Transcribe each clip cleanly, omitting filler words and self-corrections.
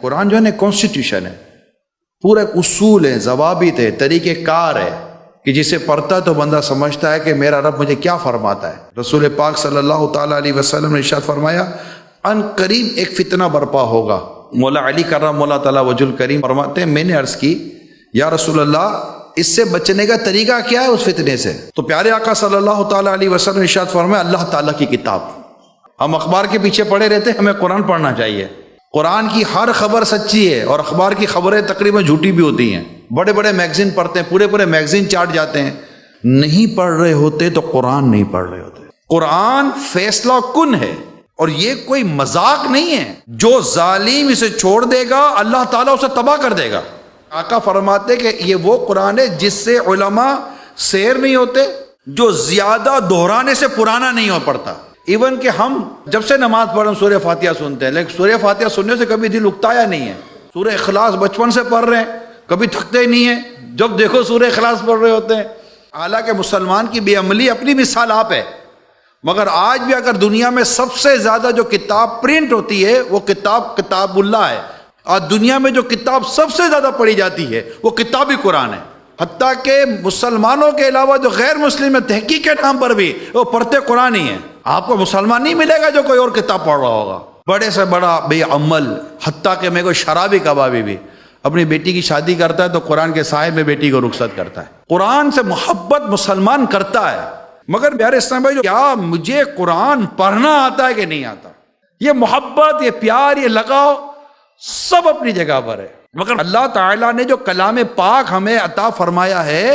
قرآن جو ہے نا کانسٹیٹیوشن ہے، پورا ایک اصول ہے، ضوابط ہے، طریقہ کار ہے کہ جسے پڑھتا تو بندہ سمجھتا ہے کہ میرا رب مجھے کیا فرماتا ہے۔ رسول پاک صلی اللہ تعالیٰ علیہ وسلم نے ارشاد فرمایا ان قریب ایک فتنہ برپا ہوگا۔ مولا علی کرم اللہ تعالیٰ وجہ الکریم فرماتے ہیں میں نے عرض کی یا رسول اللہ اس سے بچنے کا طریقہ کیا ہے اس فتنے سے؟ تو پیارے آقا صلی اللہ تعالیٰ علیہ وسلم نے ارشاد فرمایا اللہ تعالیٰ کی کتاب۔ ہم اخبار کے پیچھے پڑے رہتے، ہمیں قرآن پڑھنا چاہیے۔ قرآن کی ہر خبر سچی ہے اور اخبار کی خبریں تقریباً جھوٹی بھی ہوتی ہیں۔ بڑے بڑے میگزین پڑھتے ہیں، پورے میگزین چاٹ جاتے ہیں، نہیں پڑھ رہے ہوتے تو قرآن نہیں پڑھ رہے ہوتے۔ قرآن فیصلہ کن ہے اور یہ کوئی مذاق نہیں ہے، جو ظالم اسے چھوڑ دے گا اللہ تعالیٰ اسے تباہ کر دے گا۔ آقا فرماتے کہ یہ وہ قرآن ہے جس سے علماء سیر نہیں ہوتے، جو زیادہ دہرانے سے پرانا نہیں ہو پڑتا۔ ایون کہ ہم جب سے نماز پڑھیں سورہ فاتحہ سنتے ہیں، لیکن سورہ فاتحہ سننے سے کبھی دل اکتایا نہیں ہے۔ سورہ اخلاص بچپن سے پڑھ رہے ہیں، کبھی تھکتے ہی نہیں ہیں، جب دیکھو سورہ اخلاص پڑھ رہے ہوتے ہیں۔ حالانکہ مسلمان کی بے عملی اپنی مثال آپ ہے، مگر آج بھی اگر دنیا میں سب سے زیادہ جو کتاب پرنٹ ہوتی ہے وہ کتاب اللہ ہے، اور دنیا میں جو کتاب سب سے زیادہ پڑھی جاتی ہے وہ کتاب قرآن ہے۔ حتیٰ کہ مسلمانوں کے علاوہ جو غیر مسلم ہے تحقیق کے نام پر بھی وہ پڑھتے قرآن ہی ہیں۔ آپ کو مسلمان نہیں ملے گا جو کوئی اور کتاب پڑھ رہا ہوگا۔ بڑے سے بڑا بے عمل، حتیٰ کہ میں کوئی شرابی کبابی بھی اپنی بیٹی کی شادی کرتا ہے تو قرآن کے سائے میں بیٹی کو رخصت کرتا ہے۔ قرآن سے محبت مسلمان کرتا ہے، مگر پیارے اسلام بھائی کیا مجھے قرآن پڑھنا آتا ہے کہ نہیں آتا؟ یہ محبت، یہ پیار، یہ لگاؤ سب اپنی جگہ پر ہے، مگر اللہ تعالیٰ نے جو کلام پاک ہمیں عطا فرمایا ہے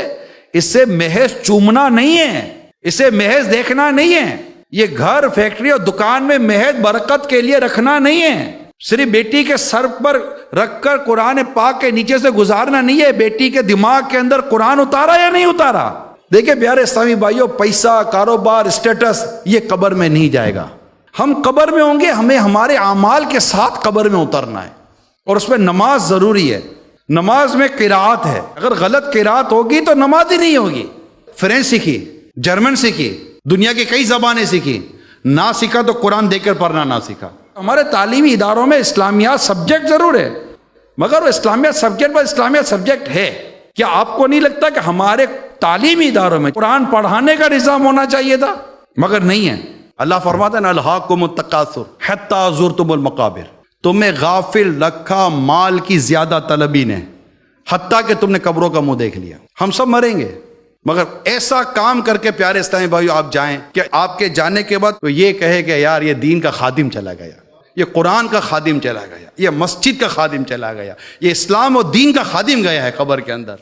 اس سے محض چومنا نہیں ہے، اسے محض دیکھنا نہیں ہے، یہ گھر، فیکٹری اور دکان میں محض برکت کے لیے رکھنا نہیں ہے، صرف بیٹی کے سر پر رکھ کر قرآن پاک کے نیچے سے گزارنا نہیں ہے، بیٹی کے دماغ کے اندر قرآن اتارا یا نہیں اتارا۔ دیکھیں پیارے اسلامی بھائیوں، پیسہ، کاروبار، اسٹیٹس یہ قبر میں نہیں جائے گا۔ ہم قبر میں ہوں گے، ہمیں ہمارے اعمال کے ساتھ قبر میں اترنا ہے، اور اس میں نماز ضروری ہے۔ نماز میں قرات ہے، اگر غلط قرات ہوگی تو نماز ہی نہیں ہوگی۔ فرینچ سیکھی، جرمن سیکھی، دنیا کی کئی زبانیں سیکھی، نہ سیکھا تو قرآن دیکھ کر پڑھنا نہ سیکھا۔ ہمارے تعلیمی اداروں میں اسلامیات سبجیکٹ ضرور ہے، مگر وہ اسلامیات سبجیکٹ پر اسلامیات سبجیکٹ ہے۔ کیا آپ کو نہیں لگتا کہ ہمارے تعلیمی اداروں میں قرآن پڑھانے کا نظام ہونا چاہیے تھا؟ مگر نہیں ہے۔ اللہ فرماتا ہے الہاکم التکاثر حتی زرتم المقابر، تمہیں غافل رکھا مال کی زیادہ طلبی نے، حتیٰ کہ تم نے قبروں کا منہ دیکھ لیا۔ ہم سب مریں گے، مگر ایسا کام کر کے پیارے اسلامی بھائیو آپ جائیں کہ آپ کے جانے کے بعد تو یہ کہے کہ یار یہ دین کا خادم چلا گیا، یہ قرآن کا خادم چلا گیا، یہ مسجد کا خادم چلا گیا، یہ اسلام اور دین کا خادم گیا ہے قبر کے اندر۔